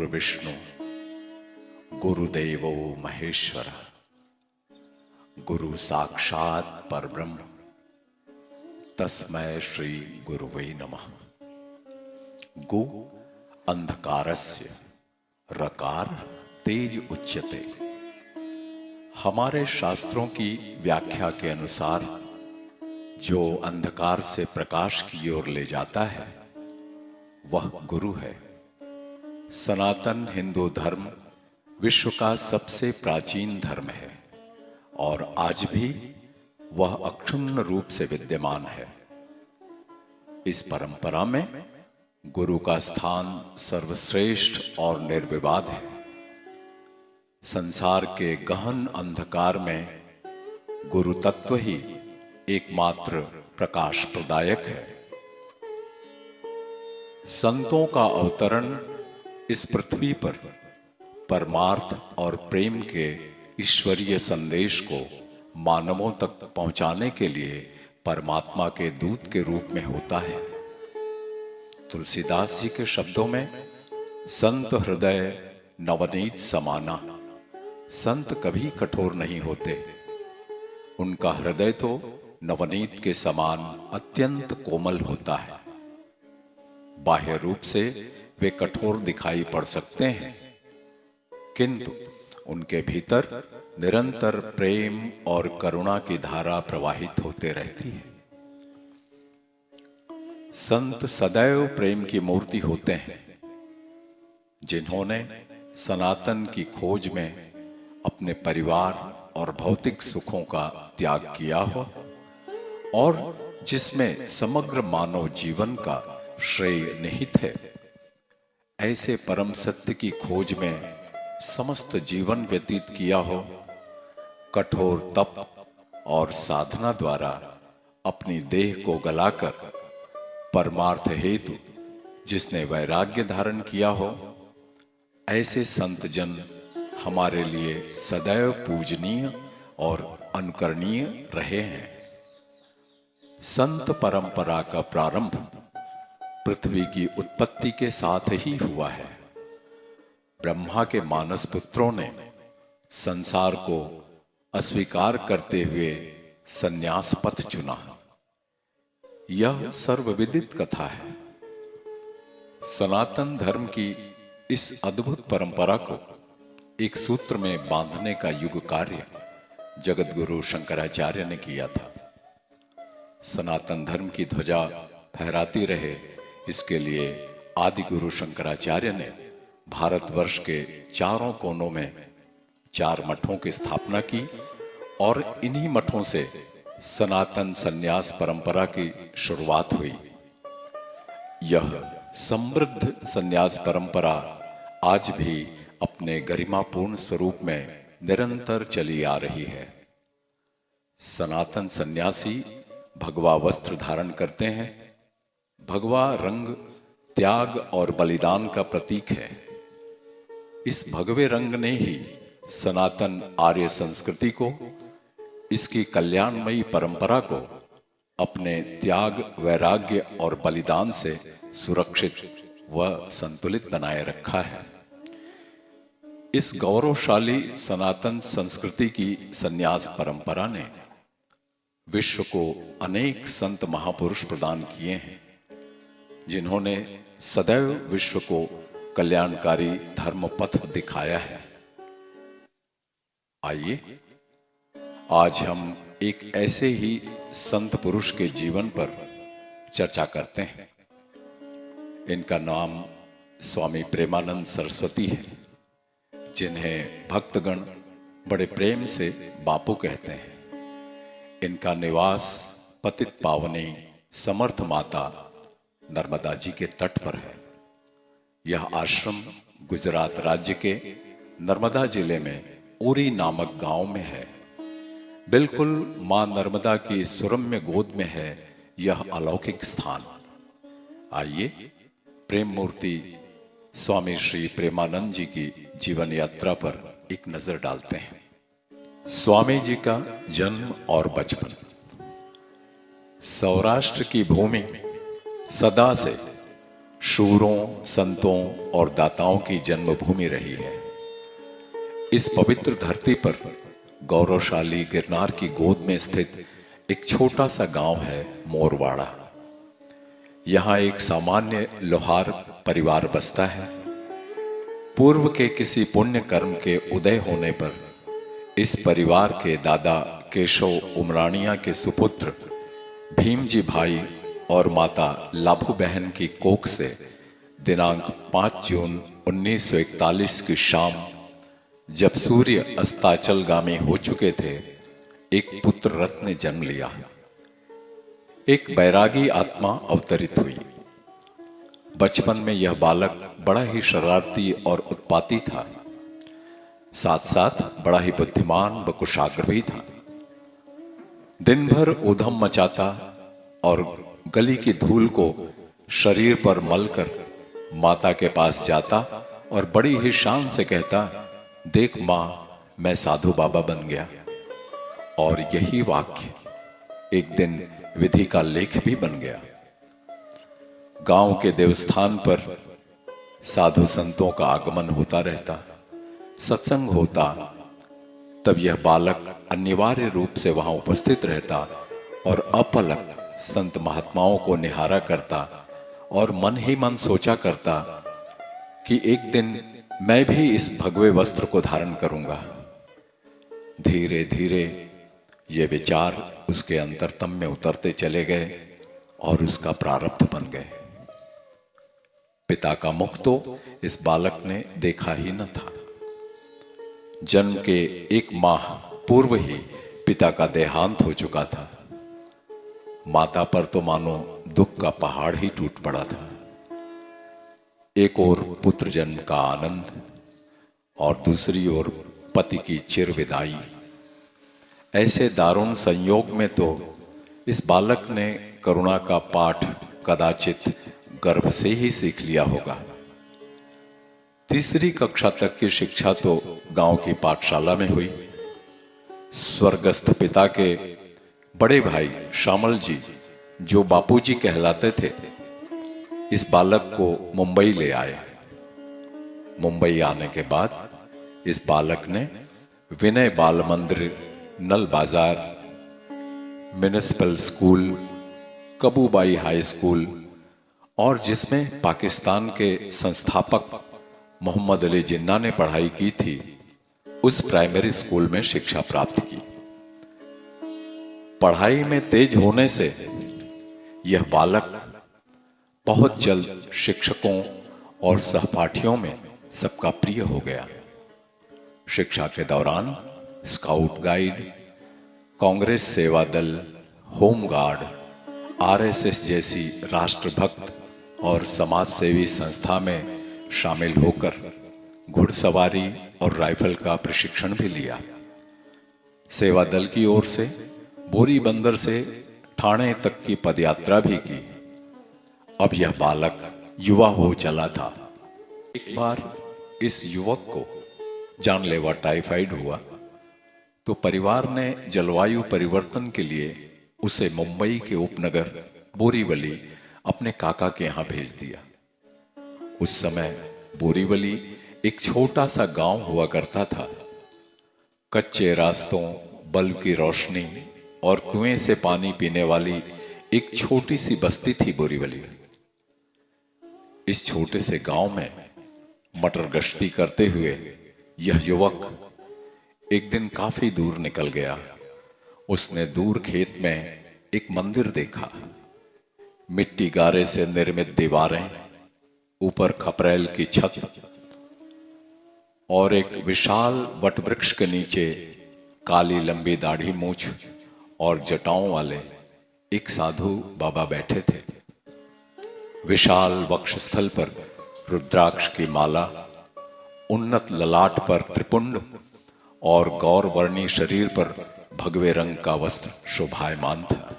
गुरुर्विष्णु गुरुदेवो महेश्वर गुरु साक्षात परब्रह्म तस्मै श्री गुरुवे नमः। गु अंधकारस्य रकार तेज उच्यते। हमारे शास्त्रों की व्याख्या के अनुसार जो अंधकार से प्रकाश की ओर ले जाता है वह गुरु है। सनातन हिंदू धर्म विश्व का सबसे प्राचीन धर्म है और आज भी वह अक्षुण्ण रूप से विद्यमान है। इस परंपरा में गुरु का स्थान सर्वश्रेष्ठ और निर्विवाद है। संसार के गहन अंधकार में गुरु तत्व ही एकमात्र प्रकाश प्रदायक है। संतों का अवतरण इस पृथ्वी पर परमार्थ और प्रेम के ईश्वरीय संदेश को मानवों तक पहुंचाने के लिए परमात्मा के दूत के रूप में होता है। तुलसीदास जी के शब्दों में संत हृदय नवनीत समाना। संत कभी कठोर नहीं होते, उनका हृदय तो नवनीत के समान अत्यंत कोमल होता है। बाह्य रूप से वे कठोर दिखाई पड़ सकते हैं, किंतु उनके भीतर निरंतर प्रेम और करुणा की धारा प्रवाहित होते रहती है। संत सदैव प्रेम की मूर्ति होते हैं, जिन्होंने सनातन की खोज में अपने परिवार और भौतिक सुखों का त्याग किया हो और जिसमें समग्र मानव जीवन का श्रेय निहित है। ऐसे परम सत्य की खोज में समस्त जीवन व्यतीत किया हो। कठोर तप और साधना द्वारा अपनी देह को गलाकर परमार्थ हेतु जिसने वैराग्य धारण किया हो, ऐसे संत जन हमारे लिए सदैव पूजनीय और अनुकरणीय रहे हैं। संत परंपरा का प्रारंभ पृथ्वी की उत्पत्ति के साथ ही हुआ है। ब्रह्मा के मानस पुत्रों ने संसार को अस्वीकार करते हुए संन्यास पथ चुना। यह सर्वविदित कथा है। सनातन धर्म की इस अद्भुत परंपरा को एक सूत्र में बांधने का युग कार्य जगत गुरु शंकराचार्य ने किया था। सनातन धर्म की ध्वजा फहराती रहे, इसके लिए आदि गुरु शंकराचार्य ने भारतवर्ष के चारों कोनों में 4 मठों की स्थापना की और इन्हीं मठों से सनातन संन्यास परंपरा की शुरुआत हुई। यह समृद्ध संन्यास परंपरा आज भी अपने गरिमापूर्ण स्वरूप में निरंतर चली आ रही है। सनातन सन्यासी भगवा वस्त्र धारण करते हैं। भगवा रंग त्याग और बलिदान का प्रतीक है। इस भगवे रंग ने ही सनातन आर्य संस्कृति को, इसकी कल्याणमयी परंपरा को अपने त्याग, वैराग्य और बलिदान से सुरक्षित व संतुलित बनाए रखा है। इस गौरवशाली सनातन संस्कृति की संन्यास परंपरा ने विश्व को अनेक संत महापुरुष प्रदान किए हैं, जिन्होंने सदैव विश्व को कल्याणकारी धर्म पथ दिखाया है। आइए आज हम एक ऐसे ही संत पुरुष के जीवन पर चर्चा करते हैं। इनका नाम स्वामी प्रेमानंद सरस्वती है, जिन्हें भक्तगण बड़े प्रेम से बापू कहते हैं। इनका निवास पतित पावनी समर्थ माता नर्मदा जी के तट पर है। यह आश्रम गुजरात राज्य के नर्मदा जिले में उरी नामक गांव में है। बिल्कुल मां नर्मदा की सुरम्य गोद में है यह अलौकिक स्थान। आइए प्रेम मूर्ति स्वामी श्री प्रेमानंद जी की जीवन यात्रा पर एक नजर डालते हैं। स्वामी जी का जन्म और बचपन। सौराष्ट्र की भूमि सदा से शूरों, संतों और दाताओं की जन्मभूमि रही है। इस पवित्र धरती पर गौरवशाली गिरनार की गोद में स्थित एक छोटा सा गांव है मोरवाड़ा। यहाँ एक सामान्य लोहार परिवार बसता है। पूर्व के किसी पुण्य कर्म के उदय होने पर इस परिवार के दादा केशव उमराणिया के सुपुत्र भीमजी भाई और माता लाभू बहन की कोख से दिनांक 5 जून 1941 की शाम, जब सूर्य अस्ताचलगामी हो चुके थे, एक पुत्र रत्न ने जन्म लिया। एक बैरागी आत्मा अवतरित हुई। बचपन में यह बालक बड़ा ही शरारती और उत्पाती था, साथ साथ बड़ा ही बुद्धिमान व कुशाग्र भी था। दिन भर ऊधम मचाता और गली की धूल को शरीर पर मलकर माता के पास जाता और बड़ी ही शान से कहता, देख मां, मैं साधु बाबा बन गया। और यही वाक्य एक दिन विधि का लेख भी बन गया। गांव के देवस्थान पर साधु संतों का आगमन होता रहता, सत्संग होता, तब यह बालक अनिवार्य रूप से वहां उपस्थित रहता और अपलक संत महात्माओं को निहारा करता और मन ही मन सोचा करता कि एक दिन मैं भी इस भगवे वस्त्र को धारण करूंगा। धीरे धीरे ये विचार उसके अंतरतम में उतरते चले गए और उसका प्रारब्ध बन गए। पिता का मुख तो इस बालक ने देखा ही न था। जन्म के 1 माह पूर्व ही पिता का देहांत हो चुका था। माता पर तो मानो दुख का पहाड़ ही टूट पड़ा था। एक ओर पुत्र जन्म का आनंद और दूसरी ओर पति की चिर विदाई। ऐसे दारुण संयोग में तो इस बालक ने करुणा का पाठ कदाचित गर्भ से ही सीख लिया होगा। तीसरी कक्षा तक की शिक्षा तो गांव की पाठशाला में हुई। स्वर्गस्थ पिता के बड़े भाई श्यामल जी, जो बापूजी कहलाते थे, इस बालक को मुंबई ले आए। मुंबई आने के बाद इस बालक ने विनय बाल मंदिर, नल बाजार, म्युनिसिपल स्कूल, कबूबाई हाई स्कूल और जिसमें पाकिस्तान के संस्थापक मोहम्मद अली जिन्ना ने पढ़ाई की थी, उस प्राइमरी स्कूल में शिक्षा प्राप्त की। पढ़ाई में तेज होने से यह बालक बहुत जल्द शिक्षकों और सहपाठियों में सबका प्रिय हो गया। शिक्षा के दौरान स्काउट गाइड, कांग्रेस सेवा दल, होमगार्ड, आरएसएस जैसी राष्ट्रभक्त और समाजसेवी संस्था में शामिल होकर घुड़सवारी और राइफल का प्रशिक्षण भी लिया। सेवा दल की ओर से बोरी बंदर से ठाणे तक की पदयात्रा भी की। अब यह बालक युवा हो चला था। एक बार इस युवक को जानलेवा टाइफाइड हुआ तो परिवार ने जलवायु परिवर्तन के लिए उसे मुंबई के उपनगर बोरीवली अपने काका के यहां भेज दिया। उस समय बोरीवली एक छोटा सा गांव हुआ करता था। कच्चे रास्तों, बल्ब की रोशनी और कुएं से पानी पीने वाली एक छोटी सी बस्ती थी बोरीवली। इस छोटे से गांव में मटर गश्ती करते हुए यह युवक एक दिन काफी दूर निकल गया। उसने दूर खेत में एक मंदिर देखा। मिट्टी गारे से निर्मित दीवारें, ऊपर खपरेल की छत और एक विशाल वटवृक्ष के नीचे काली लंबी दाढ़ी मूछ और जटाओं वाले एक साधु बाबा बैठे थे। विशाल वक्षस्थल पर रुद्राक्ष की माला, उन्नत ललाट पर त्रिपुंड और गौरवर्णी शरीर पर भगवे रंग का वस्त्र शोभायमान था।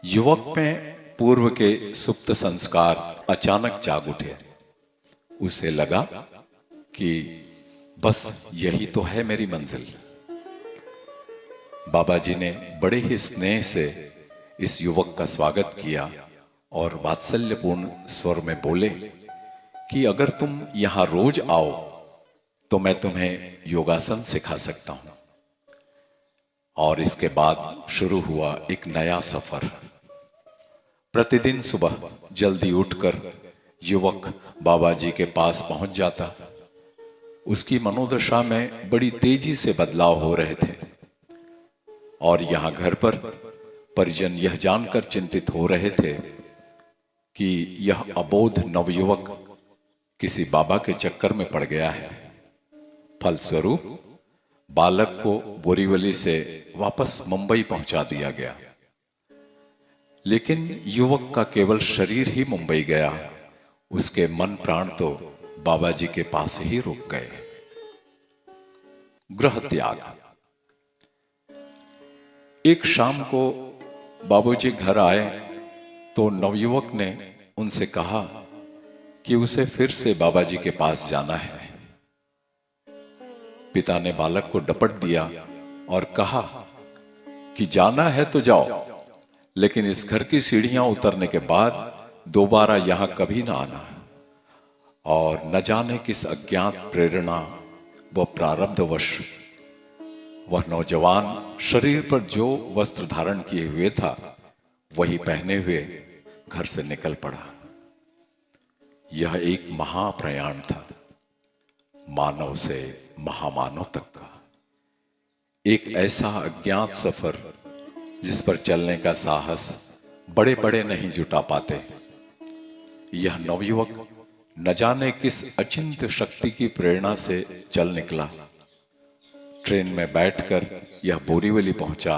युवक में पूर्व के सुप्त संस्कार अचानक जाग उठे। उसे लगा कि बस यही तो है मेरी मंजिल। बाबा जी ने बड़े ही स्नेह से इस युवक का स्वागत किया और वात्सल्यपूर्ण स्वर में बोले कि अगर तुम यहां रोज आओ तो मैं तुम्हें योगासन सिखा सकता हूं। और इसके बाद शुरू हुआ एक नया सफर। प्रतिदिन सुबह जल्दी उठकर युवक बाबा जी के पास पहुंच जाता। उसकी मनोदशा में बड़ी तेजी से बदलाव हो रहे थे और यहां घर पर परिजन यह जानकर चिंतित हो रहे थे कि यह अबोध नवयुवक किसी बाबा के चक्कर में पड़ गया है। फलस्वरूप बालक को बोरीवली से वापस मुंबई पहुंचा दिया गया। लेकिन युवक का केवल शरीर ही मुंबई गया, उसके मन प्राण तो बाबा जी के पास ही रुक गए। गृह त्याग। एक शाम को बाबूजी घर आए तो नवयुवक ने उनसे कहा कि उसे फिर से बाबा जी के पास जाना है। पिता ने बालक को डपट दिया और कहा कि जाना है तो जाओ, लेकिन इस घर की सीढ़ियां उतरने के बाद दोबारा यहां कभी ना आना। और न जाने किस अज्ञात प्रेरणा व प्रारब्धवश वह नौजवान शरीर पर जो वस्त्र धारण किए हुए था वही पहने हुए घर से निकल पड़ा। यह एक महाप्रयाण था, मानव से महामानव तक का एक ऐसा अज्ञात सफर जिस पर चलने का साहस बड़े बड़े नहीं जुटा पाते। यह नवयुवक न जाने किस अचिंत शक्ति की प्रेरणा से चल निकला। ट्रेन में बैठकर यह बोरीवली पहुंचा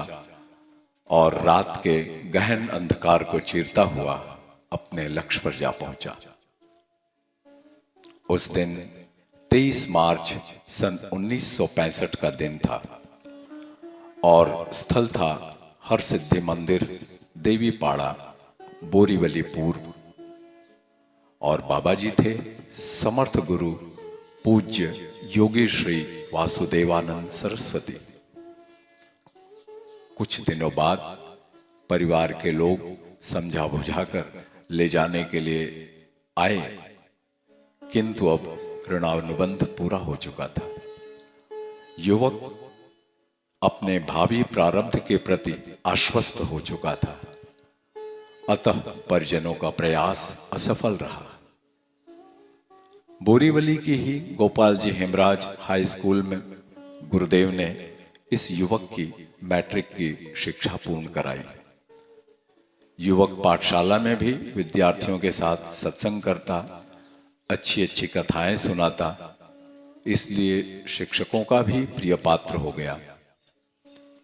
और रात के गहन अंधकार को चीरता हुआ अपने लक्ष्य पर जा पहुंचा। उस दिन 23 मार्च सन 1965 का दिन था और स्थल था हरसिद्धि मंदिर, देवीपाड़ा, बोरीवली पूर्व। और बाबा जी थे समर्थ गुरु पूज्य योगी श्री वासुदेवानंद सरस्वती। कुछ दिनों बाद परिवार के लोग समझा बुझाकर ले जाने के लिए आए, किंतु अब ऋणानुबंध पूरा हो चुका था। युवक अपने भावी प्रारब्ध के प्रति आश्वस्त हो चुका था, अतः परिजनों का प्रयास असफल रहा। बोरीवली की ही गोपाल जी हेमराज हाई स्कूल में गुरुदेव ने इस युवक की मैट्रिक की शिक्षा पूर्ण कराई। युवक पाठशाला में भी विद्यार्थियों के साथ सत्संग करता, अच्छी अच्छी कथाएं सुनाता, इसलिए शिक्षकों का भी प्रिय पात्र हो गया।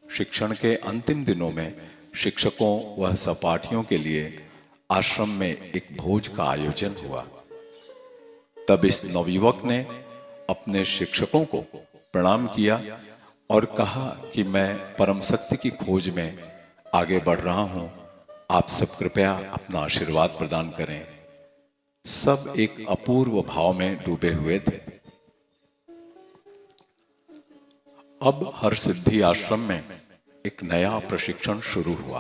शिक्षण के अंतिम दिनों में शिक्षकों व सहपाठियों के लिए आश्रम में एक भोज का आयोजन हुआ। तब इस नवयुवक ने अपने शिक्षकों को प्रणाम किया और कहा कि मैं परम सत्य की खोज में आगे बढ़ रहा हूं, आप सब कृपया अपना आशीर्वाद प्रदान करें। सब एक अपूर्व भाव में डूबे हुए थे। अब हरसिद्धि आश्रम में एक नया प्रशिक्षण शुरू हुआ।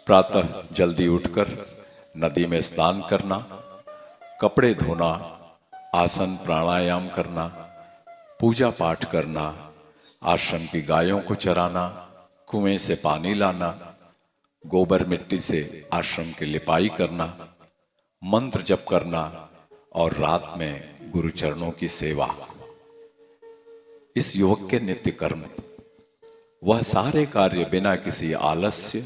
प्रातः जल्दी उठकर नदी में स्नान करना, कपड़े धोना, आसन प्राणायाम करना, पूजा पाठ करना, आश्रम की गायों को चराना, कुएं से पानी लाना, गोबर मिट्टी से आश्रम की लिपाई करना, मंत्र जप करना और रात में गुरु चरणों की सेवा। इस युवक के नित्य कर्म। वह सारे कार्य बिना किसी आलस्य,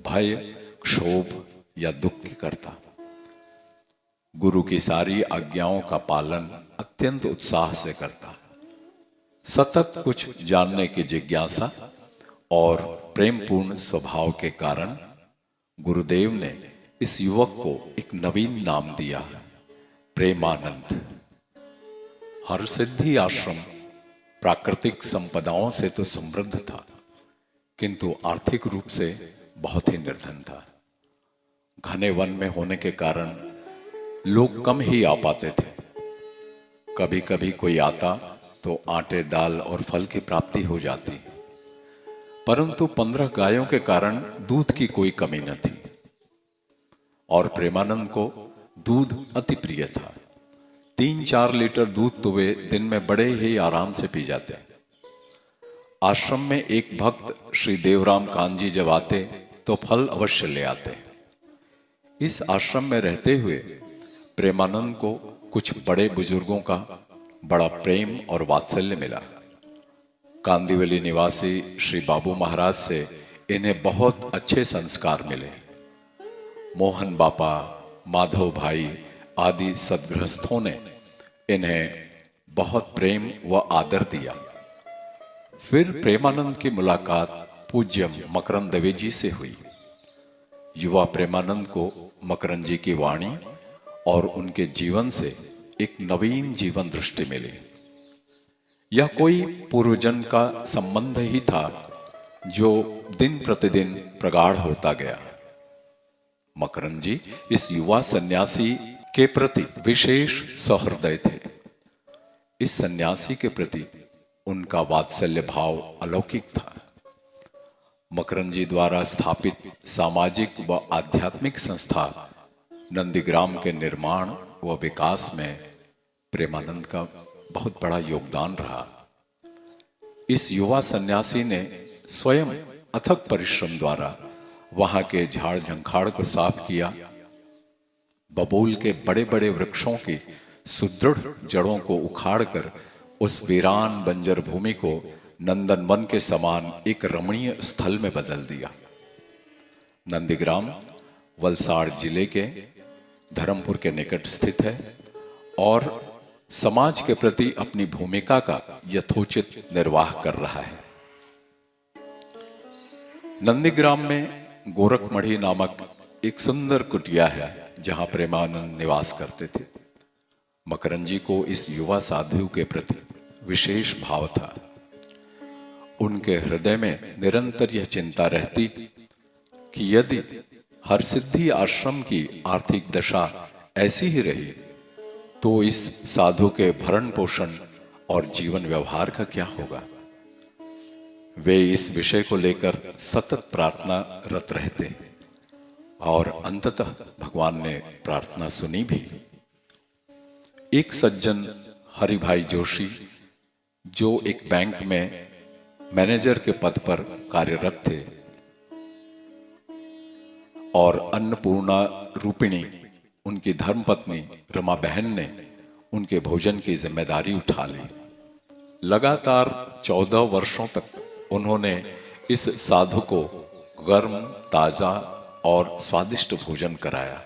भय, क्षोभ या दुख के करता। गुरु की सारी आज्ञाओं का पालन अत्यंत उत्साह से करता। सतत कुछ जानने की जिज्ञासा और प्रेमपूर्ण स्वभाव के कारण गुरुदेव ने इस युवक को एक नवीन नाम दिया, प्रेमानंद। हरसिद्धि आश्रम प्राकृतिक संपदाओं से तो समृद्ध था, किंतु आर्थिक रूप से बहुत ही निर्धन था। घने वन में होने के कारण लोग कम ही आ पाते थे। कभी कभी कोई आता तो आटे, दाल और फल की प्राप्ति हो जाती, परंतु 15 गायों के कारण दूध की कोई कमी न थी। और प्रेमानंद को दूध अति प्रिय था। 3-4 लीटर दूध तो वे दिन में बड़े ही आराम से पी जाते। आश्रम में एक भक्त श्री देवराम कांजी जब आते तो फल अवश्य ले आते। इस आश्रम में रहते हुए प्रेमानंद को कुछ बड़े बुजुर्गों का बड़ा प्रेम और वात्सल्य मिला। कांदिवली निवासी श्री बाबू महाराज से इन्हें बहुत अच्छे संस्कार मिले। मोहन बापा, माधव भाई आदि सद्गृहस्थों ने इन्हें बहुत प्रेम व आदर दिया। फिर प्रेमानंद की मुलाकात पूज्य मकरंद दवे जी से हुई। युवा प्रेमानंद को मकरंद जी की वाणी और उनके जीवन से एक नवीन जीवन दृष्टि मिली। यह कोई पूर्वजन्म का संबंध ही था जो दिन प्रतिदिन प्रगाढ़ होता गया। मकरंद जी इस युवा सन्यासी के प्रति विशेष सहृदय थे। इस सन्यासी के प्रति उनका वात्सल्य भाव अलौकिक था। मकरंद जी द्वारा स्थापित सामाजिक व आध्यात्मिक संस्था नंदीग्राम के निर्माण व विकास में प्रेमानंद का बहुत बड़ा योगदान रहा। इस युवा सन्यासी ने स्वयं अथक परिश्रम द्वारा वहां के झाड़ झंखाड़ को साफ किया। बबूल के बड़े बड़े वृक्षों की सुदृढ़ जड़ों को उखाड़कर उस वीरान बंजर भूमि को नंदनवन के समान एक रमणीय स्थल में बदल दिया। नंदीग्राम वलसाड़ जिले के धर्मपुर के निकट स्थित है और समाज के प्रति अपनी भूमिका का यथोचित निर्वाह कर रहा है। नंदीग्राम में गोरखमढ़ी नामक एक सुंदर कुटिया है जहां प्रेमानंद निवास करते थे। मकरंद जी को इस युवा साधु के प्रति विशेष भाव था। उनके हृदय में निरंतर यह चिंता रहती कि यदि हरसिद्धि आश्रम की आर्थिक दशा ऐसी ही रही तो इस साधु के भरण पोषण और जीवन व्यवहार का क्या होगा। वे इस विषय को लेकर सतत प्रार्थना रत रहते और अंततः भगवान ने प्रार्थना सुनी भी। एक सज्जन हरिभाई जोशी जो एक बैंक में मैनेजर के पद पर कार्यरत थे और अन्नपूर्णा रूपिणी उनकी धर्मपत्नी रमा बहन ने उनके भोजन की जिम्मेदारी उठा ली। लगातार 14 वर्षों तक उन्होंने इस साधु को गर्म, ताजा और स्वादिष्ट भोजन कराया।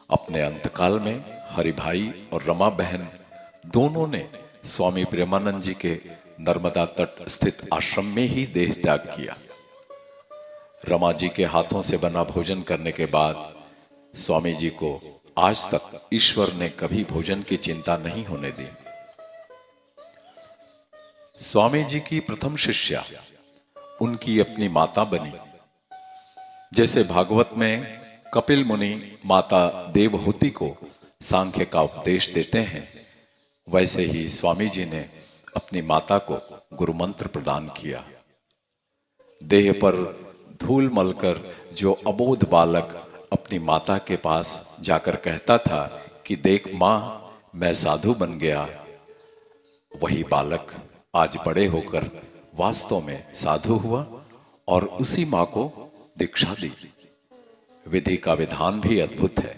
अपने अंतकाल में हरिभाई और रमा बहन दोनों ने स्वामी प्रेमानंद जी के नर्मदा तट स्थित आश्रम में ही देह त्याग किया। रमा जी के हाथों से बना भोजन करने के बाद स्वामी जी को आज तक ईश्वर ने कभी भोजन की चिंता नहीं होने दी। स्वामी जी की प्रथम शिष्या उनकी अपनी माता बनी। जैसे भागवत में कपिल मुनि माता देवहूति को सांख्य का उपदेश देते हैं, वैसे ही स्वामी जी ने अपनी माता को गुरु मंत्र प्रदान किया। देह पर धूल मलकर जो अबोध बालक अपनी माता के पास जाकर कहता था कि देख मां, मैं साधु बन गया, वही बालक आज बड़े होकर वास्तव में साधु हुआ और उसी मां को दीक्षा दी। विधि का विधान भी अद्भुत है।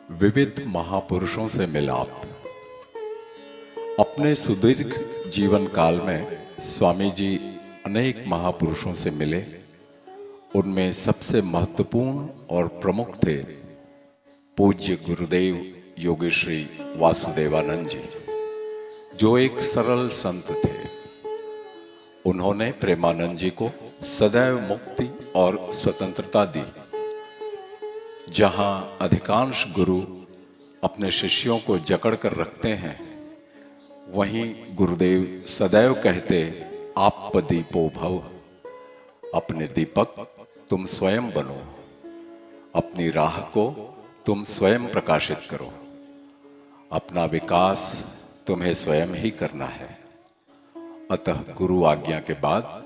विविध महापुरुषों से मिलाप। अपने सुदीर्घ जीवन काल में स्वामी जी अनेक महापुरुषों से मिले। उनमें सबसे महत्वपूर्ण और प्रमुख थे पूज्य गुरुदेव योगी श्री वासुदेवानंद जी, जो एक सरल संत थे। उन्होंने प्रेमानंद जी को सदैव मुक्ति और स्वतंत्रता दी। जहां अधिकांश गुरु अपने शिष्यों को जकड़ कर रखते हैं, वहीं गुरुदेव सदैव कहते आप दीपो भव, अपने दीपक तुम स्वयं बनो, अपनी राह को तुम स्वयं प्रकाशित करो, अपना विकास तुम्हें स्वयं ही करना है। अतः गुरु आज्ञा के बाद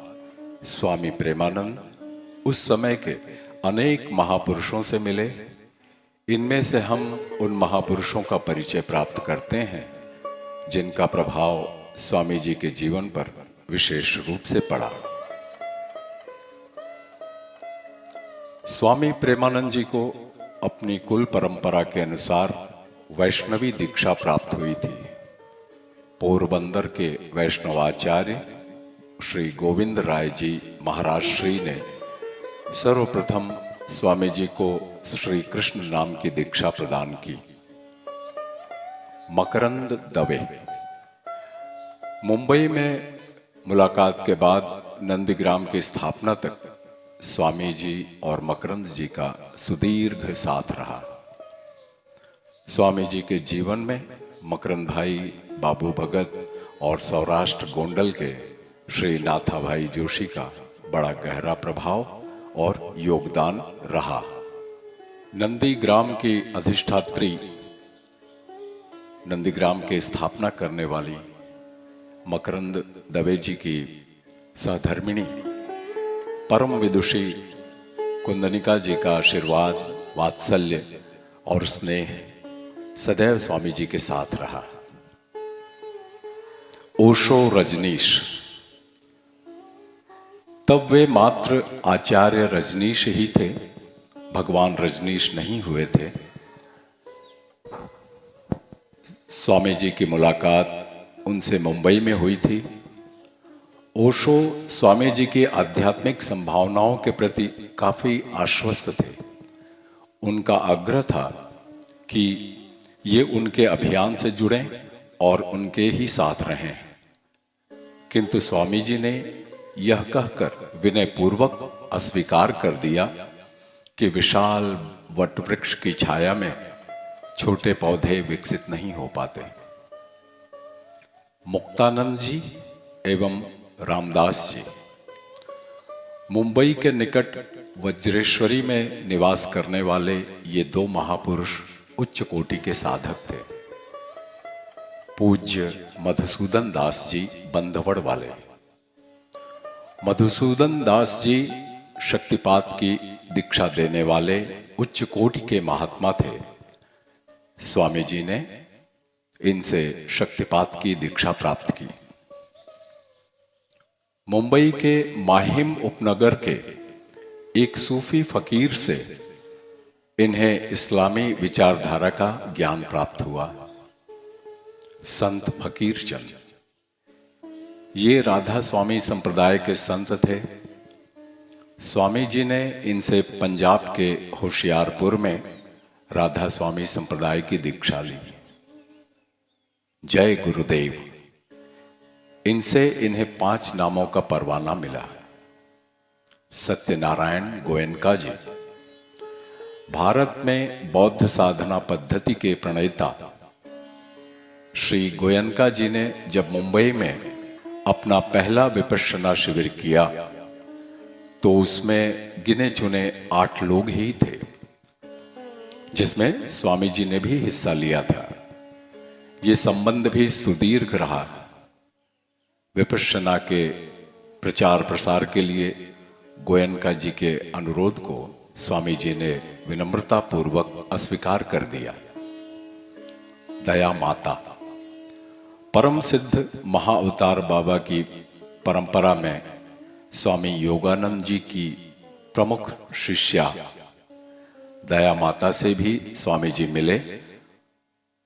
स्वामी प्रेमानंद उस समय के अनेक महापुरुषों से मिले। इनमें से हम उन महापुरुषों का परिचय प्राप्त करते हैं जिनका प्रभाव स्वामी जी के जीवन पर विशेष रूप से पड़ा। स्वामी प्रेमानंद जी को अपनी कुल परंपरा के अनुसार वैष्णवी दीक्षा प्राप्त हुई थी। पोरबंदर के वैष्णवाचार्य श्री गोविंद राय जी महाराज श्री ने सर्वप्रथम स्वामी जी को श्री कृष्ण नाम की दीक्षा प्रदान की। मकरंद दवे। मुंबई में मुलाकात के बाद नंदीग्राम की स्थापना तक स्वामी जी और मकरंद जी का सुदीर्घ साथ रहा। स्वामी जी के जीवन में मकरंद भाई, बाबू भगत और सौराष्ट्र गोंडल के श्री नाथा भाई जोशी का बड़ा गहरा प्रभाव और योगदान रहा। नंदीग्राम की अधिष्ठात्री, नंदीग्राम के स्थापना करने वाली मकरंद दवे जी की सहधर्मिणी परम विदुषी कुंदनिका जी का आशीर्वाद, वात्सल्य और स्नेह सदैव स्वामी जी के साथ रहा। ओशो रजनीश। तब वे मात्र आचार्य रजनीश ही थे, भगवान रजनीश नहीं हुए थे। स्वामी जी की मुलाकात उनसे मुंबई में हुई थी। ओशो स्वामी जी की आध्यात्मिक संभावनाओं के प्रति काफी आश्वस्त थे। उनका आग्रह था कि ये उनके अभियान से जुड़ें और उनके ही साथ रहें, किंतु स्वामी जी ने यह कहकर विनयपूर्वक अस्वीकार कर दिया कि विशाल वटवृक्ष की छाया में छोटे पौधे विकसित नहीं हो पाते। मुक्तानंद जी एवं रामदास जी मुंबई के निकट वज्रेश्वरी में निवास करने वाले ये दो महापुरुष उच्च कोटि के साधक थे। पूज्य मधुसूदन दास जी बंधवड़ वाले। मधुसूदन दास जी शक्तिपात की दीक्षा देने वाले उच्च कोटि के महात्मा थे। स्वामी जी ने इनसे शक्तिपात की दीक्षा प्राप्त की। मुंबई के माहिम उपनगर के एक सूफी फकीर से इन्हें इस्लामी विचारधारा का ज्ञान प्राप्त हुआ। संत फकीर चंद, ये राधा स्वामी संप्रदाय के संत थे। स्वामी जी ने इनसे पंजाब के होशियारपुर में राधा स्वामी संप्रदाय की दीक्षा ली। जय गुरुदेव। इनसे इन्हें 5 नामों का परवाना मिला। सत्यनारायण गोयनका जी, भारत में बौद्ध साधना पद्धति के प्रणेता। श्री गोयनका जी ने जब मुंबई में अपना पहला विपश्यना शिविर किया तो उसमें गिने चुने 8 लोग ही थे, जिसमें स्वामी जी ने भी हिस्सा लिया था। ये संबंध भी सुदीर्घ रहा। विपश्यना के प्रचार प्रसार के लिए गोयनका जी के अनुरोध को स्वामी जी ने विनम्रता पूर्वक अस्वीकार कर दिया। दया माता। परम सिद्ध महाअवतार बाबा की परंपरा में स्वामी योगानंद जी की प्रमुख शिष्या दया माता से भी स्वामी जी मिले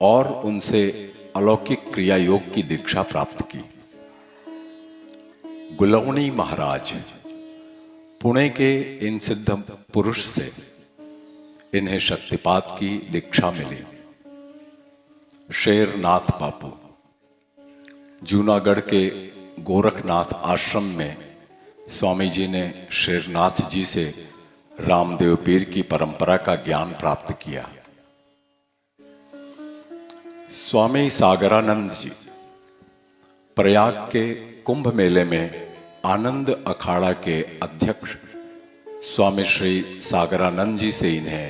और उनसे अलौकिक क्रिया योग की दीक्षा प्राप्त की। गुलवणी महाराज, पुणे के इन सिद्ध पुरुष से इन्हें शक्तिपात की दीक्षा मिली। शेरनाथ बापू, जूनागढ़ के गोरखनाथ आश्रम में स्वामी जी ने शेरनाथ जी से रामदेव पीर की परंपरा का ज्ञान प्राप्त किया। स्वामी सागरानंद जी, प्रयाग के कुंभ मेले में आनंद अखाड़ा के अध्यक्ष स्वामी श्री सागरानंद जी से इन्हें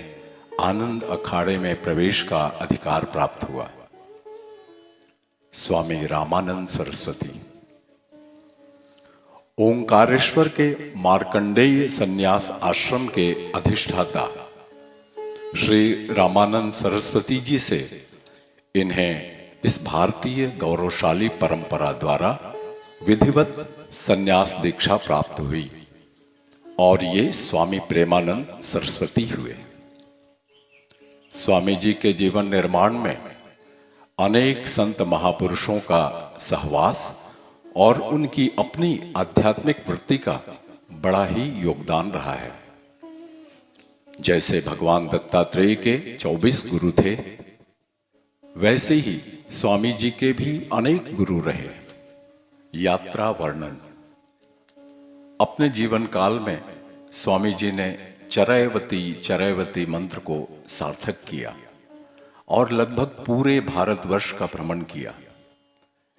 आनंद अखाड़े में प्रवेश का अधिकार प्राप्त हुआ। स्वामी रामानंद सरस्वती, ओंकारेश्वर के मार्कंडेय संन्यास आश्रम के अधिष्ठाता श्री रामानंद सरस्वती जी से इन्हें इस भारतीय गौरवशाली परंपरा द्वारा विधिवत संन्यास दीक्षा प्राप्त हुई और ये स्वामी प्रेमानंद सरस्वती हुए। स्वामी जी के जीवन निर्माण में अनेक संत महापुरुषों का सहवास और उनकी अपनी आध्यात्मिक वृत्ति का बड़ा ही योगदान रहा है। जैसे भगवान दत्तात्रेय के 24 गुरु थे, वैसे ही स्वामी जी के भी अनेक गुरु रहे। यात्रा वर्णन। अपने जीवन काल में स्वामी जी ने चरैवती चरैवती मंत्र को सार्थक किया और लगभग पूरे भारतवर्ष का भ्रमण किया।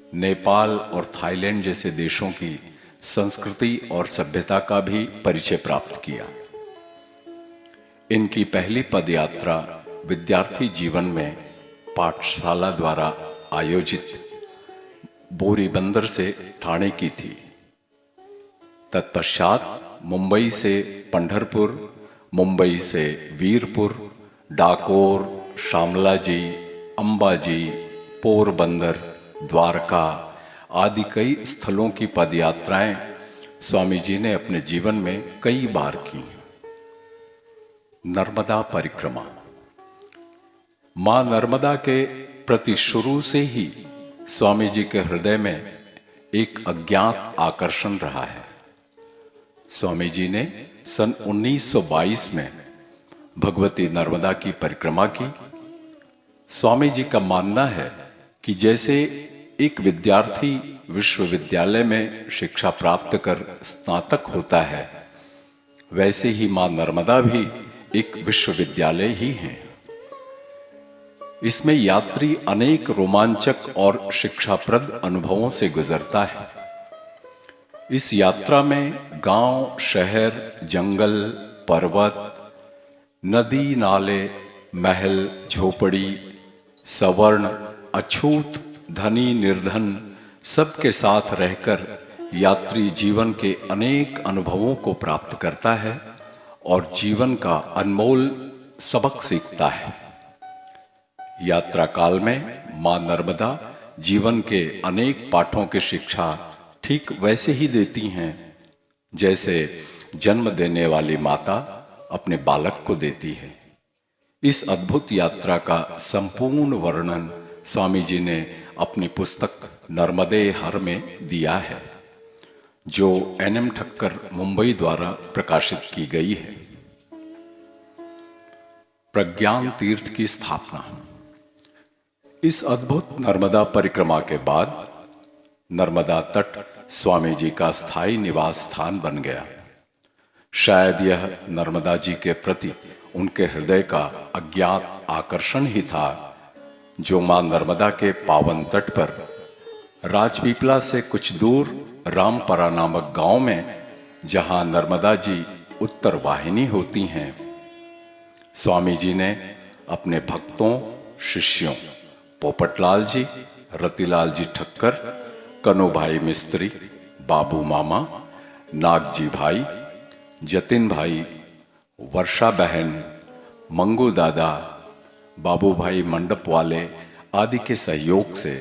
नेपाल और थाईलैंड जैसे देशों की संस्कृति और सभ्यता का भी परिचय प्राप्त किया। इनकी पहली पदयात्रा विद्यार्थी जीवन में पाठशाला द्वारा आयोजित बोरीबंदर से ठाणे की थी। तत्पश्चात मुंबई से पंढरपुर, मुंबई से वीरपुर, डाकोर, शामलाजी, अंबाजी, पोरबंदर, द्वारका आदि कई स्थलों की पदयात्राएं स्वामी जी ने अपने जीवन में कई बार की। नर्मदा परिक्रमा। मां नर्मदा के प्रति शुरू से ही स्वामी जी के हृदय में एक अज्ञात आकर्षण रहा है। स्वामी जी ने सन 1922 में भगवती नर्मदा की परिक्रमा की। स्वामी जी का मानना है कि जैसे एक विद्यार्थी विश्वविद्यालय में शिक्षा प्राप्त कर स्नातक होता है, वैसे ही मां नर्मदा भी एक विश्वविद्यालय ही है। इसमें यात्री अनेक रोमांचक और शिक्षाप्रद अनुभवों से गुजरता है। इस यात्रा में गांव, शहर, जंगल, पर्वत, नदी, नाले, महल, झोपड़ी, सवर्ण, अछूत, धनी, निर्धन सबके साथ रहकर यात्री जीवन के अनेक अनुभवों को प्राप्त करता है और जीवन का अनमोल सबक सीखता है। यात्रा काल में मां नर्मदा जीवन के अनेक पाठों की शिक्षा ठीक वैसे ही देती हैं जैसे जन्म देने वाली माता अपने बालक को देती है। इस अद्भुत यात्रा का संपूर्ण वर्णन स्वामी जी ने अपनी पुस्तक नर्मदे हर में दिया है, जो NM ठक्कर मुंबई द्वारा प्रकाशित की गई है। प्रज्ञान तीर्थ की स्थापना। इस अद्भुत नर्मदा परिक्रमा के बाद नर्मदा तट स्वामी जी का स्थायी निवास स्थान बन गया। शायद यह नर्मदा जी के प्रति उनके हृदय का अज्ञात आकर्षण ही था, जो मां नर्मदा के पावन तट पर राजपीपला से कुछ दूर रामपरा नामक गांव में, जहां नर्मदा जी उत्तर वाहिनी होती हैं, स्वामी जी ने अपने भक्तों, शिष्यों पोपटलाल जी, रतिलाल जी ठक्कर, कनुभाई मिस्त्री, बाबू मामा, नागजी भाई, जतिन भाई, वर्षा बहन, मंगू दादा, बाबू भाई मंडप वाले आदि के सहयोग से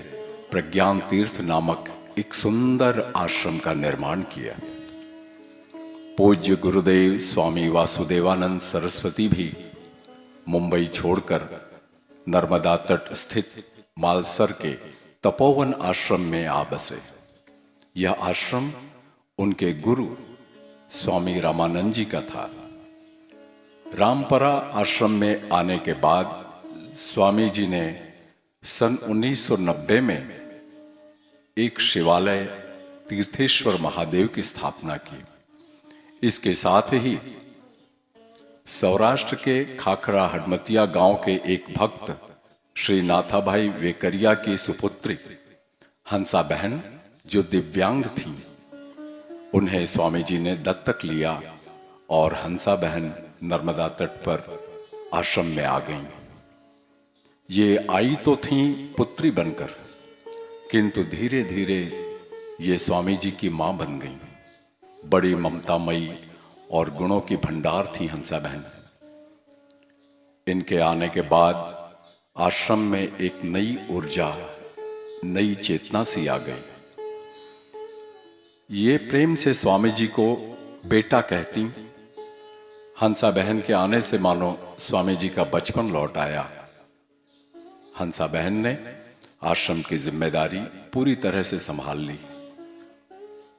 प्रज्ञान तीर्थ नामक एक सुंदर आश्रम का निर्माण किया। पूज्य गुरुदेव स्वामी वासुदेवानंद सरस्वती भी मुंबई छोड़कर नर्मदा तट स्थित मालसर के तपोवन आश्रम में आ बसे। यह आश्रम उनके गुरु स्वामी रामानंद जी का था। रामपरा आश्रम में आने के बाद स्वामी जी ने सन 1990 में एक शिवालय तीर्थेश्वर महादेव की स्थापना की। इसके साथ ही सौराष्ट्र के खाखरा हडमतिया गांव के एक भक्त श्री नाथाभाई वेकरिया की सुपुत्री हंसा बहन, जो दिव्यांग थीं, उन्हें स्वामी जी ने दत्तक लिया और हंसा बहन नर्मदा तट पर आश्रम में आ गईं। ये आई तो थीं पुत्री बनकर, किंतु धीरे धीरे ये स्वामी जी की मां बन गईं। बड़ी ममतामयी और गुणों की भंडार थी हंसा बहन। इनके आने के बाद आश्रम में एक नई ऊर्जा, नई चेतना सी आ गई। ये प्रेम से स्वामी जी को बेटा कहती। हंसा बहन के आने से मानो स्वामी जी का बचपन लौट आया। हंसा बहन ने आश्रम की जिम्मेदारी पूरी तरह से संभाल ली।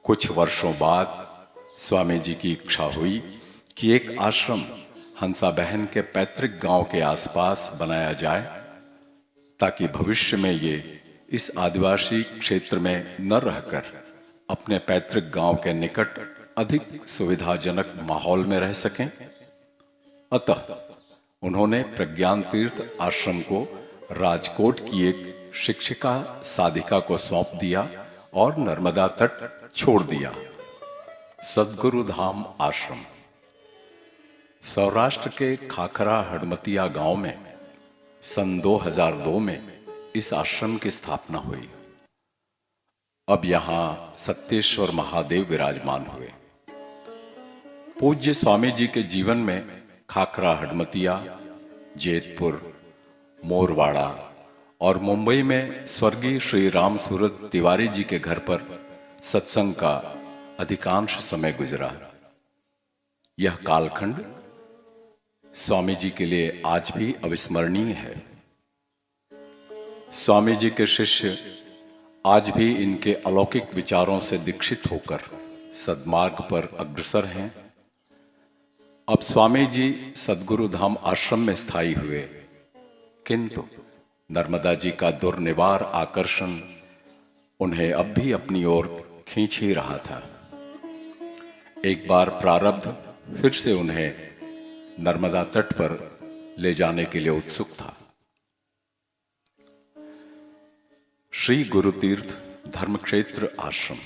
कुछ वर्षों बाद स्वामी जी की इच्छा हुई कि एक आश्रम हंसा बहन के पैतृक गांव के आसपास बनाया जाए, ताकि भविष्य में ये इस आदिवासी क्षेत्र में न रहकर अपने पैतृक गांव के निकट अधिक सुविधाजनक माहौल में रह सकें। अतः उन्होंने प्रज्ञान तीर्थ आश्रम को राजकोट की एक शिक्षिका साधिका को सौंप दिया और नर्मदा तट छोड़ दिया। सद्गुरु धाम आश्रम सौराष्ट्र के खाखरा हडमतिया गांव में सन 2002 में इस आश्रम की स्थापना हुई। अब यहां सत्येश्वर महादेव विराजमान हुए। पूज्य स्वामी जी के जीवन में खाखरा हडमतिया, जेतपुर, मोरवाड़ा और मुंबई में स्वर्गीय श्री राम सूरत तिवारी जी के घर पर सत्संग का अधिकांश समय गुजरा। यह कालखंड स्वामी जी के लिए आज भी अविस्मरणीय है। स्वामी जी के शिष्य आज भी इनके अलौकिक विचारों से दीक्षित होकर सद्मार्ग पर अग्रसर हैं। अब स्वामी जी सद्गुरु धाम आश्रम में स्थायी हुए, किंतु नर्मदा जी का दुर्निवार आकर्षण उन्हें अब भी अपनी ओर खींच ही रहा था। एक बार प्रारब्ध फिर से उन्हें नर्मदा तट पर ले जाने के लिए उत्सुक था। श्री गुरु तीर्थ धर्मक्षेत्र आश्रम।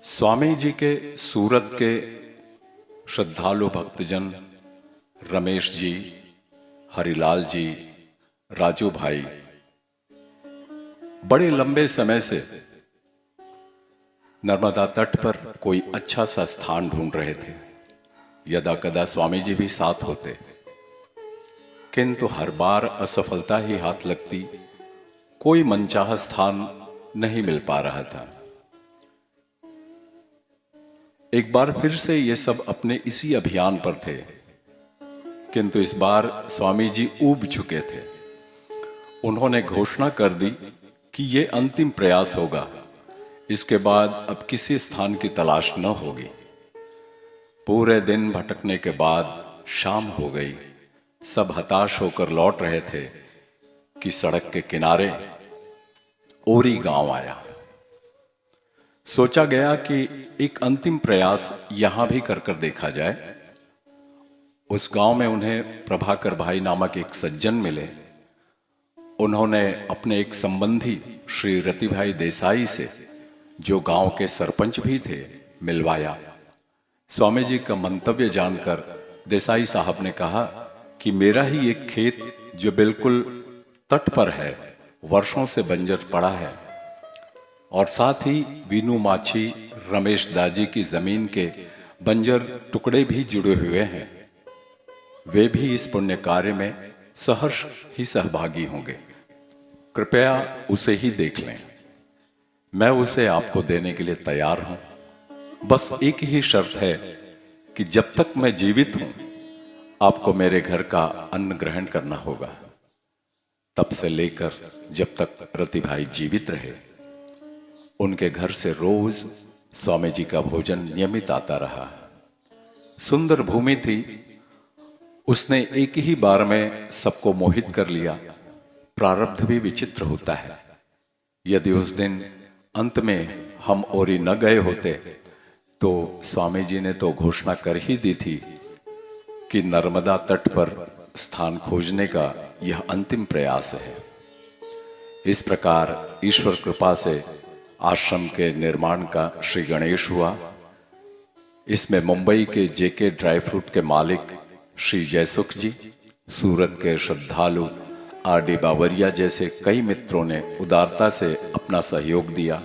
स्वामी जी के सूरत के श्रद्धालु भक्तजन रमेश जी, हरिलाल जी, राजू भाई बड़े लंबे समय से नर्मदा तट पर कोई अच्छा सा स्थान ढूंढ रहे थे। यदा कदा स्वामी जी भी साथ होते, किंतु हर बार असफलता ही हाथ लगती। कोई मनचाहा स्थान नहीं मिल पा रहा था। एक बार फिर से ये सब अपने इसी अभियान पर थे, किंतु इस बार स्वामी जी ऊब चुके थे। उन्होंने घोषणा कर दी कि ये अंतिम प्रयास होगा, इसके बाद अब किसी स्थान की तलाश न होगी। पूरे दिन भटकने के बाद शाम हो गई। सब हताश होकर लौट रहे थे कि सड़क के किनारे ओरी गांव आया। सोचा गया कि एक अंतिम प्रयास यहां भी कर देखा जाए। उस गांव में उन्हें प्रभाकर भाई नामक एक सज्जन मिले। उन्होंने अपने एक संबंधी श्री रतिभाई देसाई से, जो गांव के सरपंच भी थे, मिलवाया। स्वामी जी का मंतव्य जानकर देसाई साहब ने कहा कि मेरा ही एक खेत जो बिल्कुल तट पर है, वर्षों से बंजर पड़ा है, और साथ ही वीनू माछी, रमेश दाजी की जमीन के बंजर टुकड़े भी जुड़े हुए हैं। वे भी इस पुण्य कार्य में सहर्ष ही सहभागी होंगे। कृपया उसे ही देख लें। मैं उसे आपको देने के लिए तैयार हूं। बस एक ही शर्त है कि जब तक मैं जीवित हूं, आपको मेरे घर का अन्न ग्रहण करना होगा। तब से लेकर जब तक रति भाई जीवित रहे, उनके घर से रोज स्वामी जी का भोजन नियमित आता रहा। सुंदर भूमि थी। उसने एक ही बार में सबको मोहित कर लिया। प्रारब्ध भी विचित्र होता है। यदि उस दिन अंत में हम ओरी न गए होते, तो स्वामी जी ने तो घोषणा कर ही दी थी कि नर्मदा तट पर स्थान खोजने का यह अंतिम प्रयास है। इस प्रकार ईश्वर कृपा से आश्रम के निर्माण का श्री गणेश हुआ। इसमें मुंबई के जेके ड्राई फ्रूट के मालिक श्री जयसुख जी, सूरत के श्रद्धालु आर डी बावरिया जैसे कई मित्रों ने उदारता से अपना सहयोग दिया।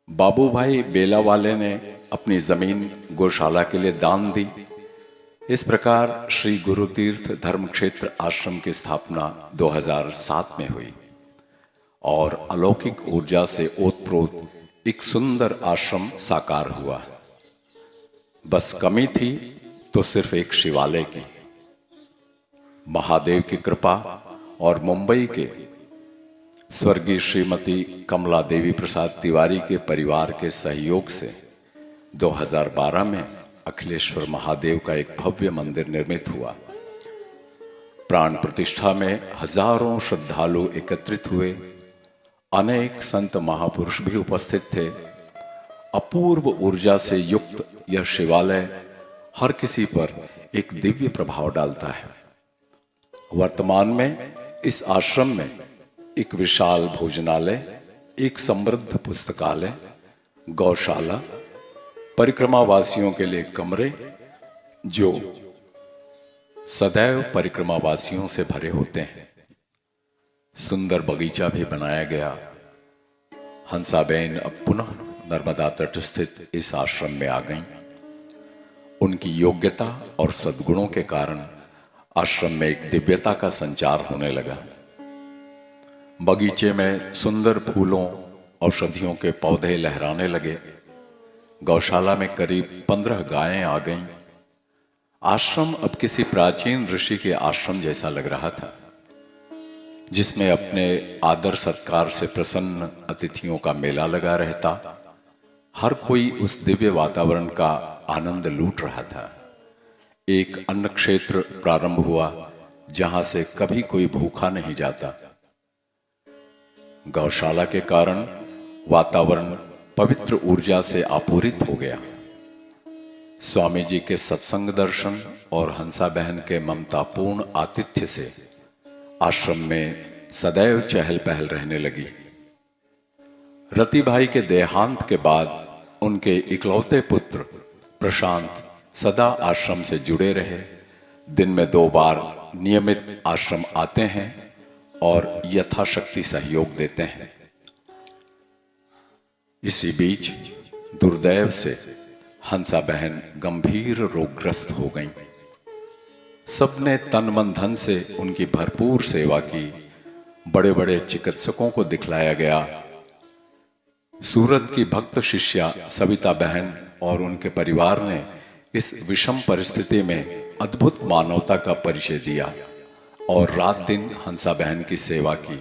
बाबू भाई बेला वाले ने अपनी जमीन गौशाला के लिए दान दी। इस प्रकार श्री गुरु तीर्थ धर्म क्षेत्र आश्रम की स्थापना 2007 में हुई और अलौकिक ऊर्जा से ओतप्रोत एक सुंदर आश्रम साकार हुआ। बस कमी थी तो सिर्फ एक शिवालय की। महादेव की कृपा और मुंबई के स्वर्गीय श्रीमती कमला देवी प्रसाद तिवारी के परिवार के सहयोग से 2012 में अखिलेश्वर महादेव का एक भव्य मंदिर निर्मित हुआ। प्राण प्रतिष्ठा में हजारों श्रद्धालु एकत्रित हुए। अनेक संत महापुरुष भी उपस्थित थे। अपूर्व ऊर्जा से युक्त यह शिवालय हर किसी पर एक दिव्य प्रभाव डालता है। वर्तमान में इस आश्रम में एक विशाल भोजनालय, एक समृद्ध पुस्तकालय, गौशाला, परिक्रमावासियों के लिए कमरे जो सदैव परिक्रमावासियों से भरे होते हैं, सुंदर बगीचा भी बनाया गया। हंसाबेन अब पुनः नर्मदा तट स्थित इस आश्रम में आ गईं। उनकी योग्यता और सद्गुणों के कारण आश्रम में एक दिव्यता का संचार होने लगा। बगीचे में सुंदर फूलों, औषधियों के पौधे लहराने लगे। गौशाला में करीब 15 गायें आ गईं। आश्रम अब किसी प्राचीन ऋषि के आश्रम जैसा लग रहा था, जिसमें अपने आदर सत्कार से प्रसन्न अतिथियों का मेला लगा रहता। हर कोई उस दिव्य वातावरण का आनंद लूट रहा था। एक अन्न क्षेत्र प्रारंभ हुआ जहां से कभी कोई भूखा नहीं जाता। गौशाला के कारण वातावरण पवित्र ऊर्जा से आपूरित हो गया। स्वामी जी के सत्संग दर्शन और हंसा बहन के ममतापूर्ण आतिथ्य से आश्रम में सदैव चहल पहल रहने लगी। रति भाई के देहांत के बाद उनके इकलौते पुत्र प्रशांत सदा आश्रम से जुड़े रहे। दिन में 2 बार नियमित आश्रम आते हैं और यथाशक्ति सहयोग देते हैं। इसी बीच दुर्दैव से हंसा बहन गंभीर रोगग्रस्त हो गईं। सबने तन मन धन से उनकी भरपूर सेवा की। बड़े बड़े चिकित्सकों को दिखलाया गया। सूरत की भक्त शिष्या सविता बहन और उनके परिवार ने इस विषम परिस्थिति में अद्भुत मानवता का परिचय दिया और रात दिन हंसा बहन की सेवा की।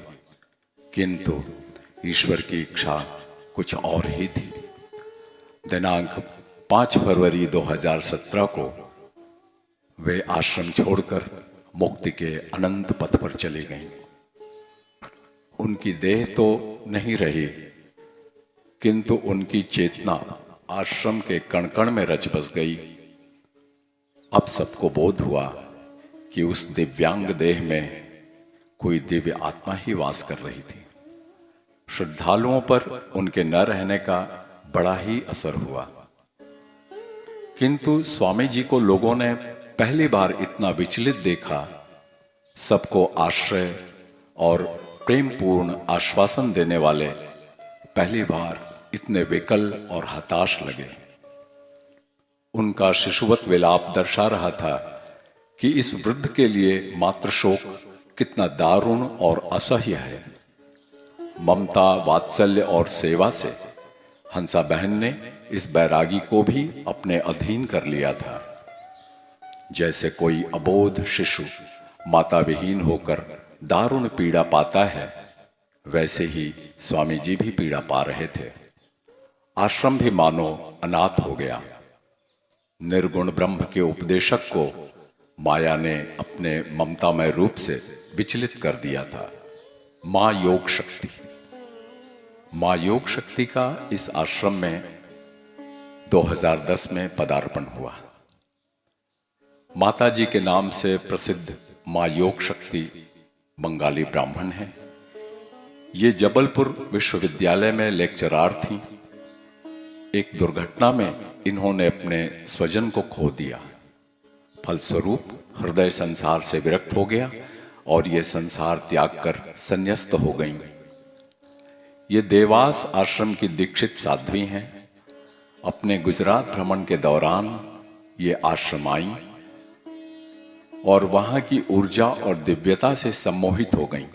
किंतु ईश्वर की इच्छा कुछ और ही थी। दिनांक 5 फरवरी 2017 को वे आश्रम छोड़कर मुक्ति के अनंत पथ पर चली गईं। उनकी देह तो नहीं रही, किंतु उनकी चेतना आश्रम के कण कण में रच बस गई। अब सबको बोध हुआ कि उस दिव्यांग देह में कोई दिव्य आत्मा ही वास कर रही थी। श्रद्धालुओं पर उनके न रहने का बड़ा ही असर हुआ। किंतु स्वामी जी को लोगों ने पहली बार इतना विचलित देखा। सबको आश्रय और प्रेमपूर्ण आश्वासन देने वाले पहली बार इतने विकल और हताश लगे। उनका शिशुवत विलाप दर्शा रहा था कि इस वृद्ध के लिए मात्र शोक कितना दारुण और असह्य है। ममता, वात्सल्य और सेवा से हंसा बहन ने इस बैरागी को भी अपने अधीन कर लिया था। जैसे कोई अबोध शिशु माता विहीन होकर दारुण पीड़ा पाता है, वैसे ही स्वामी जी भी पीड़ा पा रहे थे। आश्रम भी मानो अनाथ हो गया। निर्गुण ब्रह्म के उपदेशक को माया ने अपने ममतामय रूप से विचलित कर दिया था। मां योग शक्ति। मां योग शक्ति का इस आश्रम में 2010 में पदार्पण हुआ। माता जी के नाम से प्रसिद्ध मां योग शक्ति बंगाली ब्राह्मण हैं। ये जबलपुर विश्वविद्यालय में लेक्चरार थीं। एक दुर्घटना में इन्होंने अपने स्वजन को खो दिया। फलस्वरूप हृदय संसार से विरक्त हो गया और ये संसार त्याग कर संन्यस्त हो गईं। ये देवास आश्रम की दीक्षित साध्वी हैं। अपने गुजरात भ्रमण के दौरान ये आश्रम आई और वहां की ऊर्जा और दिव्यता से सम्मोहित हो गईं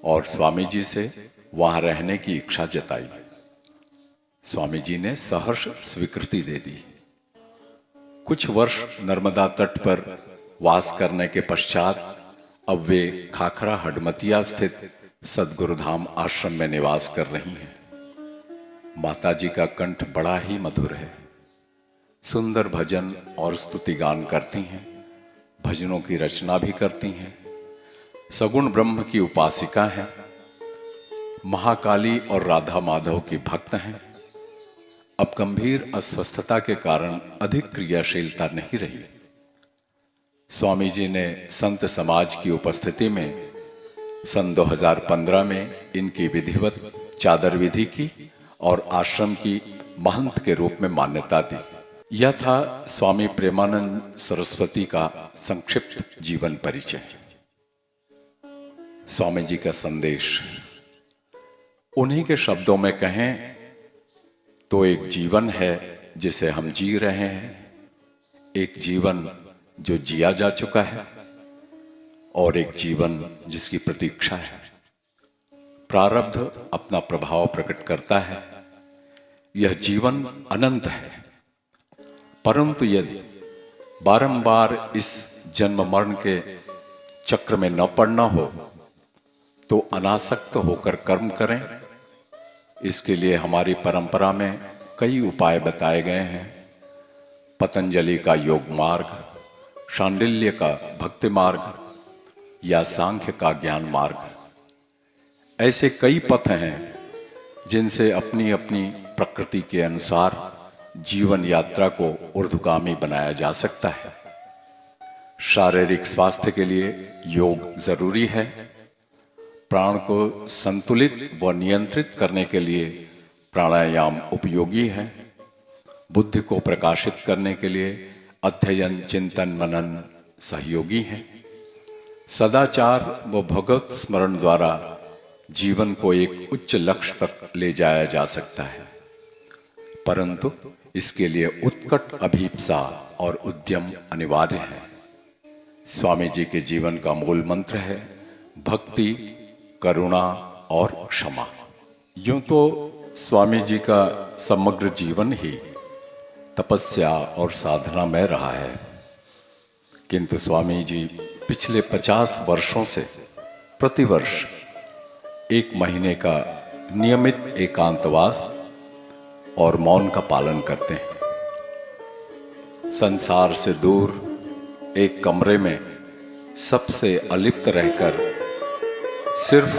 और स्वामी जी से वहां रहने की इच्छा जताई। स्वामी जी ने सहर्ष स्वीकृति दे दी। कुछ वर्ष नर्मदा तट पर वास करने के पश्चात अब वे खाखरा हडमतिया स्थित सद्गुरुधाम आश्रम में निवास कर रही हैं। माता जी का कंठ बड़ा ही मधुर है। सुंदर भजन और स्तुति गान करती हैं, भजनों की रचना भी करती हैं। सगुण ब्रह्म की उपासिका हैं, महाकाली और राधा माधव की भक्त हैं। अब गंभीर अस्वस्थता के कारण अधिक क्रियाशीलता नहीं रही। स्वामी जी ने संत समाज की उपस्थिति में सन 2015 में इनकी विधिवत चादर विधि की और आश्रम की महंत के रूप में मान्यता दी। यह था स्वामी प्रेमानंद सरस्वती का संक्षिप्त जीवन परिचय। स्वामी जी का संदेश उन्हीं के शब्दों में कहें तो एक जीवन है जिसे हम जी रहे हैं, एक जीवन जो जिया जा चुका है और एक जीवन जिसकी प्रतीक्षा है। प्रारब्ध अपना प्रभाव प्रकट करता है। यह जीवन अनंत है, परंतु यदि बारंबार इस जन्म मरण के चक्र में न पड़ना हो तो अनासक्त होकर कर्म करें। इसके लिए हमारी परंपरा में कई उपाय बताए गए हैं। पतंजलि का योग मार्ग, शांडिल्य का भक्ति मार्ग या सांख्य का ज्ञान मार्ग, ऐसे कई पथ हैं जिनसे अपनी अपनी प्रकृति के अनुसार जीवन यात्रा को ऊर्ध्वगामी बनाया जा सकता है। शारीरिक स्वास्थ्य के लिए योग जरूरी है। प्राण को संतुलित व नियंत्रित करने के लिए प्राणायाम उपयोगी है। बुद्धि को प्रकाशित करने के लिए अध्ययन, चिंतन, मनन सहयोगी है। सदाचार व भगवत स्मरण द्वारा जीवन को एक उच्च लक्ष्य तक ले जाया जा सकता है, परंतु इसके लिए उत्कट अभीप्सा और उद्यम अनिवार्य है। स्वामी जी के जीवन का मूल मंत्र है भक्ति, करुणा और क्षमा। यूं तो स्वामी जी का समग्र जीवन ही तपस्या और साधना में रहा है, किंतु स्वामी जी पिछले 50 वर्षों से प्रतिवर्ष 1 महीने का नियमित एकांतवास और मौन का पालन करते हैं। संसार से दूर एक कमरे में सबसे अलिप्त रहकर सिर्फ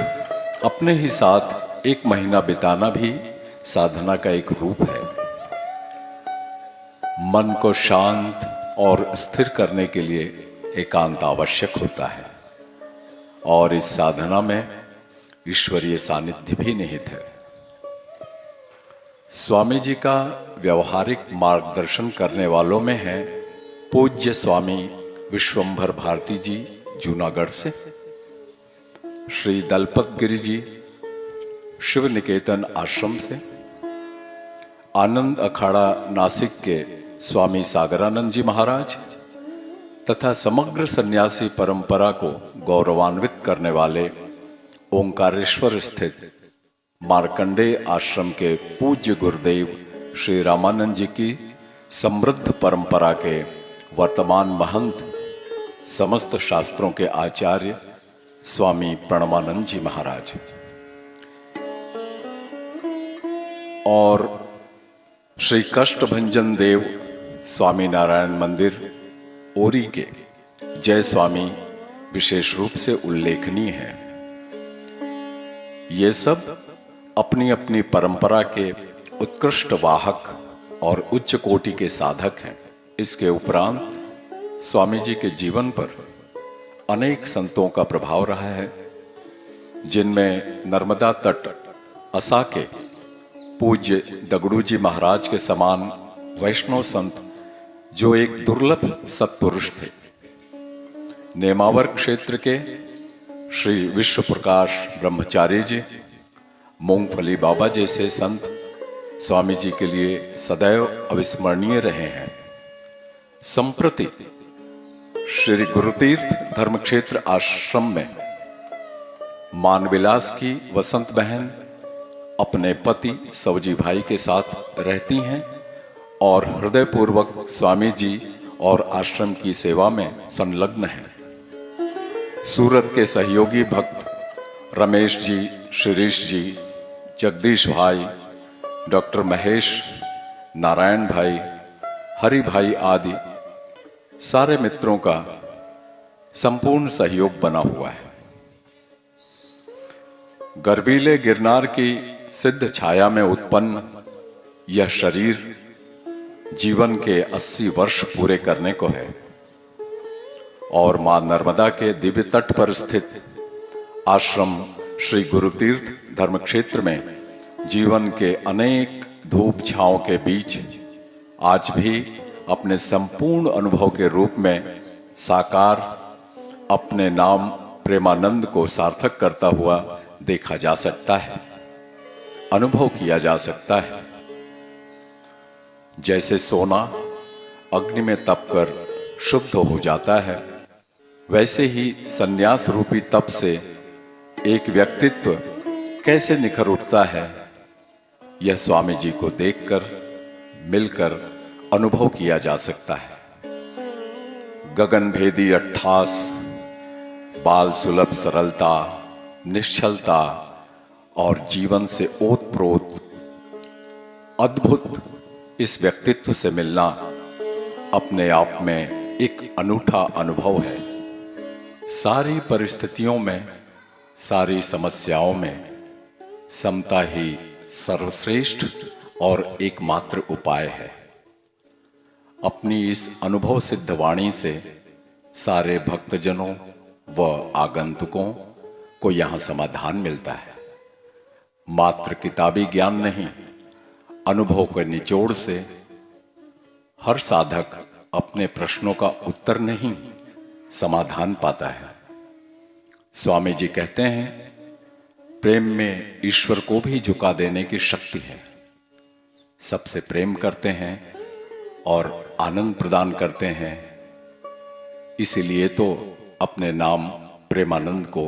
अपने ही साथ 1 महीना बिताना भी साधना का एक रूप है। मन को शांत और स्थिर करने के लिए एकांत आवश्यक होता है और इस साधना में ईश्वरीय सानिध्य भी निहित है। स्वामी जी का व्यवहारिक मार्गदर्शन करने वालों में हैं पूज्य स्वामी विश्वंभर भारती जी जूनागढ़ से, श्री दलपत गिरि जी शिव निकेतन आश्रम से, आनंद अखाड़ा नासिक के स्वामी सागरानंद जी महाराज तथा समग्र सन्यासी परंपरा को गौरवान्वित करने वाले ओंकारेश्वर स्थित मार्कंडेय आश्रम के पूज्य गुरुदेव श्री रामानंद जी की समृद्ध परंपरा के वर्तमान महंत, समस्त शास्त्रों के आचार्य स्वामी प्रणवानंद जी महाराज और श्री कष्टभंजन देव स्वामी नारायण मंदिर ओरी के जय स्वामी विशेष रूप से उल्लेखनीय है। ये सब अपनी अपनी परंपरा के उत्कृष्ट वाहक और उच्च कोटि के साधक हैं। इसके उपरांत स्वामी जी के जीवन पर अनेक संतों का प्रभाव रहा है, जिनमें नर्मदा तट असा के पूज्य दगड़ू जी महाराज के समान वैष्णव संत जो एक दुर्लभ सत्पुरुष थे, नेमावर क्षेत्र के श्री विश्व प्रकाश ब्रह्मचारी जी मूंगफली बाबा जैसे संत स्वामी जी के लिए सदैव अविस्मरणीय रहे हैं। संप्रति श्री गुरुतीर्थ धर्मक्षेत्र आश्रम में मानविलास की वसंत बहन अपने पति सवजी भाई के साथ रहती हैं और हृदयपूर्वक स्वामी जी और आश्रम की सेवा में संलग्न हैं। सूरत के सहयोगी भक्त रमेश जी, शिरीष जी, जगदीश भाई, डॉक्टर महेश, नारायण भाई, हरि भाई आदि सारे मित्रों का संपूर्ण सहयोग बना हुआ है। गर्वीले गिरनार की सिद्ध छाया में उत्पन्न यह शरीर जीवन के 80 वर्ष पूरे करने को है और मां नर्मदा के दिव्य तट पर स्थित आश्रम श्री गुरुतीर्थ धर्मक्षेत्र में जीवन के अनेक धूप छांव के बीच आज भी अपने संपूर्ण अनुभव के रूप में साकार अपने नाम प्रेमानंद को सार्थक करता हुआ देखा जा सकता है, अनुभव किया जा सकता है। जैसे सोना अग्नि में तपकर शुद्ध हो जाता है, वैसे ही संन्यास रूपी तप से एक व्यक्तित्व कैसे निखर उठता है, यह स्वामी जी को देखकर, मिलकर अनुभव किया जा सकता है। गगनभेदी अट्ठास, बाल सुलभ सरलता, निश्चलता और जीवन से ओतप्रोत अद्भुत इस व्यक्तित्व से मिलना अपने आप में एक अनूठा अनुभव है। सारी परिस्थितियों में, सारी समस्याओं में समता ही सर्वश्रेष्ठ और एकमात्र उपाय है। अपनी इस अनुभव सिद्ध वाणी से सारे भक्तजनों व आगंतुकों को यहाँ समाधान मिलता है। मात्र किताबी ज्ञान नहीं, अनुभव के निचोड़ से हर साधक अपने प्रश्नों का उत्तर नहीं, समाधान पाता है। स्वामी जी कहते हैं, प्रेम में ईश्वर को भी झुका देने की शक्ति है। सबसे प्रेम करते हैं और आनंद प्रदान करते हैं, इसीलिए तो अपने नाम प्रेमानंद को